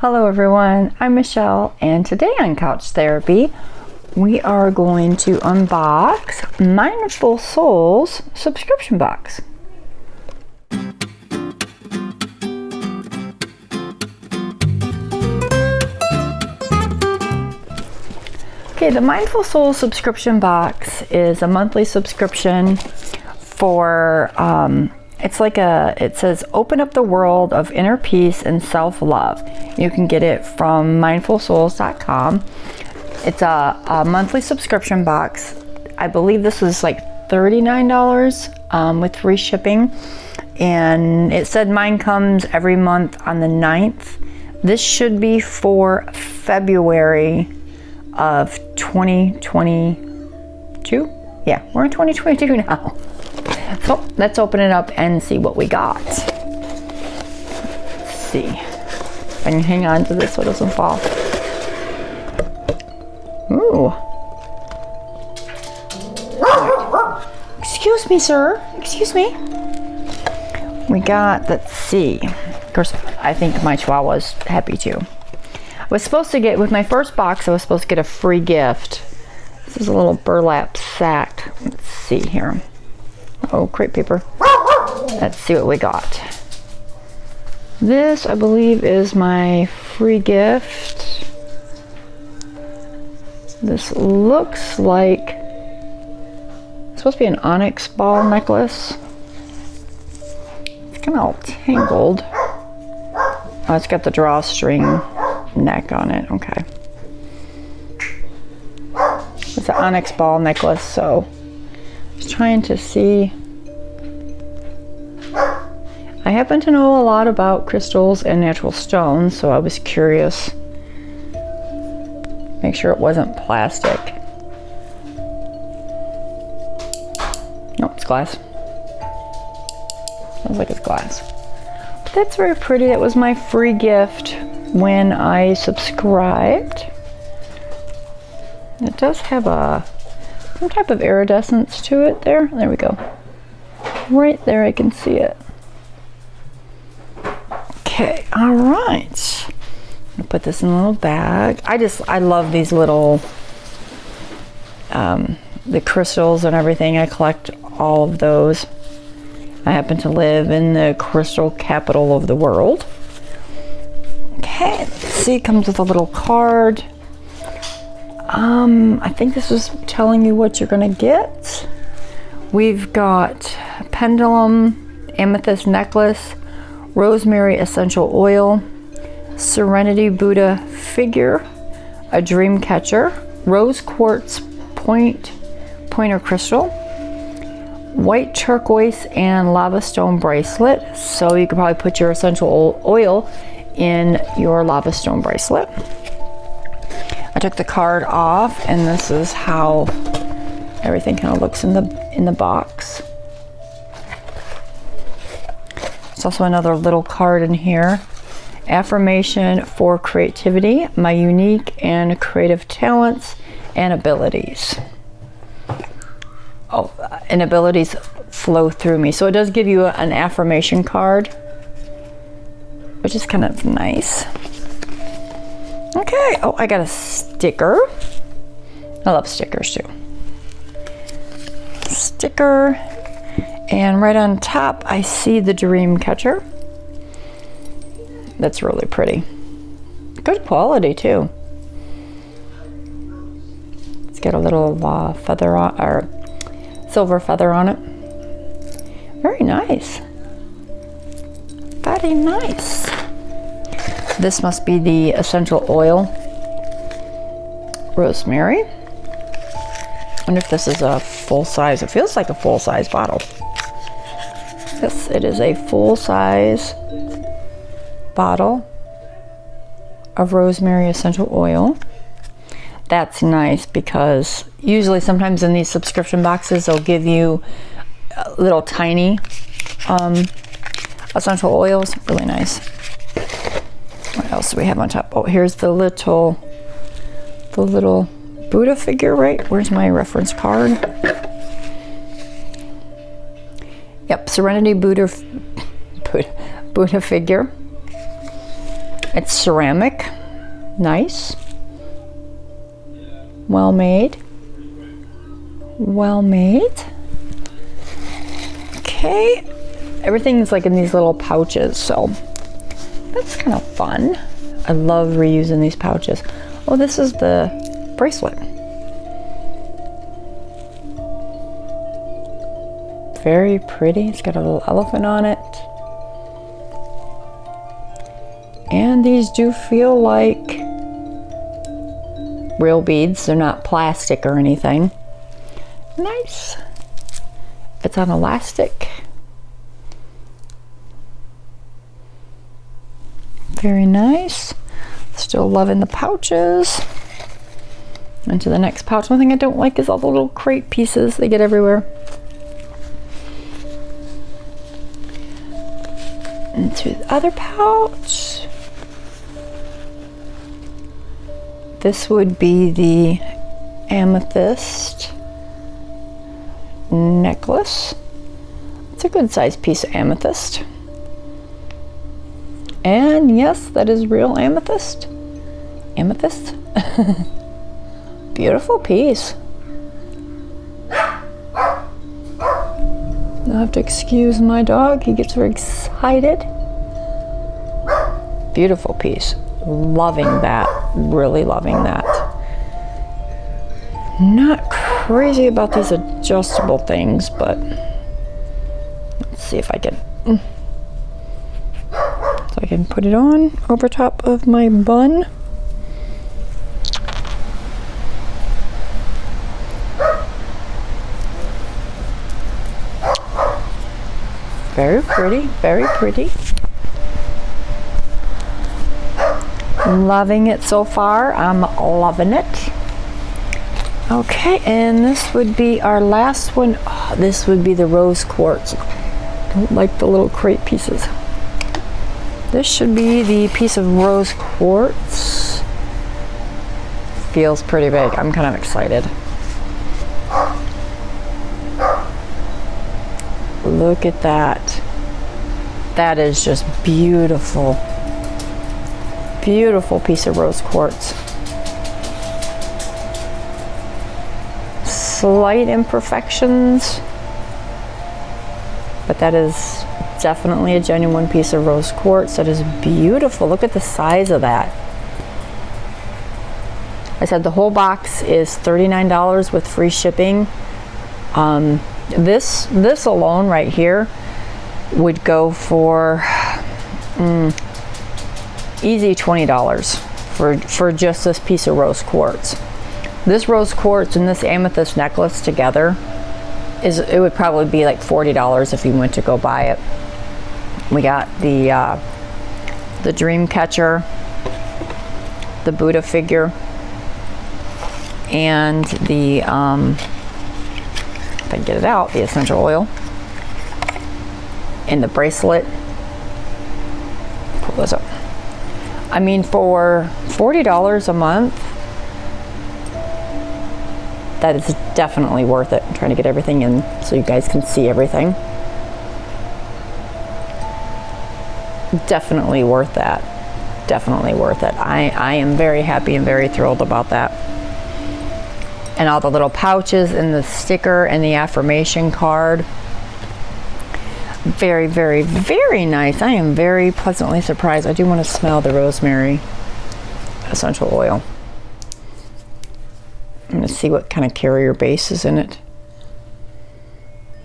Hello everyone, I'm Michelle, and today on Couch Therapy we are going to unbox Mindful Souls subscription box. Okay, the Mindful Souls subscription box is a monthly subscription for it says open up the world of inner peace and self-love. You can get it from mindfulsouls.com. It's a monthly subscription box. I believe this was like $39 with free shipping. And it said mine comes every month on the 9th. This should be for February of 2022. Yeah, we're in 2022 now. So let's open it up and see what we got. Let's see if I can hang on to this so it doesn't fall. Ooh. Excuse me, sir. Excuse me. We got, let's see. Of course, I think my Chihuahua's happy too. I was supposed to get, with my first box, I was supposed to get a free gift. This is a little burlap sack. Let's see here. Oh, crepe paper. Let's see what we got. This, I believe, is my free gift. This looks like it's supposed to be an onyx ball necklace. It's kind of all tangled. Oh, it's got the drawstring neck on it. Okay. It's an onyx ball necklace, so I was trying to see. I happen to know a lot about crystals and natural stones, so I was curious. Make sure it wasn't plastic. Nope, it's glass. Sounds like it's glass. But that's very pretty. That was my free gift when I subscribed. It does have some type of iridescence to it there. There we go. Right there, I can see it. Okay, all right. I'm gonna put this in a little bag. I love these little, the crystals and everything. I collect all of those. I happen to live in the crystal capital of the world. Okay, let's see, it comes with a little card. I think this is telling you what you're gonna get. We've got a pendulum, amethyst necklace, rosemary essential oil, serenity Buddha figure, a dream catcher, rose quartz pointer crystal, white turquoise and lava stone bracelet. So you could probably put your essential oil in your lava stone bracelet. I took the card off, and this is how everything kind of looks in the box. There's also another little card in here. Affirmation for creativity, my unique and creative talents and abilities. Oh, and abilities flow through me. So it does give you an affirmation card, which is kind of nice. Okay, oh, I got a sticker. I love stickers too. Sticker, and right on top I see the dream catcher. That's really pretty. Good quality too. It's got a little feather on, or silver feather on it. Very nice. Very nice. This must be the essential oil. Rosemary. I wonder if this is a full size. It feels like a full size bottle. Yes, it is a full size bottle of rosemary essential oil. That's nice because usually sometimes in these subscription boxes they'll give you little tiny essential oils. Really nice. What else do we have on top? Oh, here's the little Buddha figure, right? Where's my reference card? Yep, Serenity Buddha figure. It's ceramic. Nice. Well made. Well made. Okay. Everything's like in these little pouches, so that's kind of fun. I love reusing these pouches. Oh, this is the bracelet. Very pretty. It's got a little elephant on it. And these do feel like real beads. They're not plastic or anything. Nice. It's on elastic. Very nice. Still loving the pouches. Into the next pouch. One thing I don't like is all the little crate pieces. They get everywhere. Into the other pouch. This would be the Amethyst Necklace. It's a good sized piece of amethyst. And yes, that is real amethyst. Amethyst. Beautiful piece. I'll have to excuse my dog. He gets very excited. Beautiful piece. Loving that. Really loving that. Not crazy about these adjustable things, but let's see if I can. So I can put it on over top of my bun. Very pretty, very pretty. Loving it so far. I'm loving it. Okay, and this would be our last one. Oh, this would be the rose quartz. Don't like the little crate pieces. This should be the piece of rose quartz. Feels pretty big. I'm kind of excited. Look at that. That is just beautiful. Beautiful piece of rose quartz. Slight imperfections, but that is definitely a genuine piece of rose quartz. That is beautiful. Look at the size of that. I said the whole box is $39 with free shipping. This alone right here would go for easy $20 for just this piece of rose quartz. This rose quartz and this amethyst necklace together it would probably be like $40 if you went to go buy it. We got the dream catcher, the Buddha figure, and the if I can get it out, the essential oil, and the bracelet. Pull this up. I mean, for $40 a month, that is definitely worth it. I'm trying to get everything in so you guys can see everything. Definitely worth that. Definitely worth it. I am very happy and very thrilled about that. And all the little pouches and the sticker and the affirmation card. Very, very, very nice. I am very pleasantly surprised. I do want to smell the rosemary essential oil. I'm going to see what kind of carrier base is in it.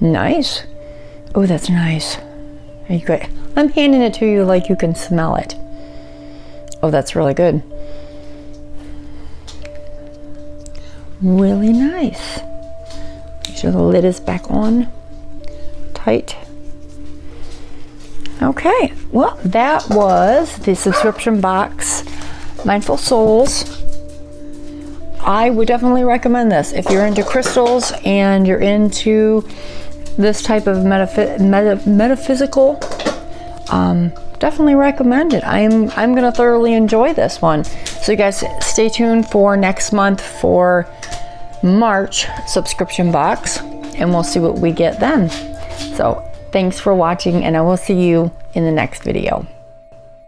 Nice. Oh, that's nice. Are you good? I'm handing it to you like you can smell it. Oh, that's really good. Really nice. Make sure the lid is back on tight. Okay, well, that was the subscription box, Mindful Souls. I would definitely recommend this if you're into crystals and you're into this type of metaphysical. Definitely recommend it. I'm gonna thoroughly enjoy this one. So you guys stay tuned for next month for March subscription box, and we'll see what we get then. So thanks for watching, and I will see you in the next video.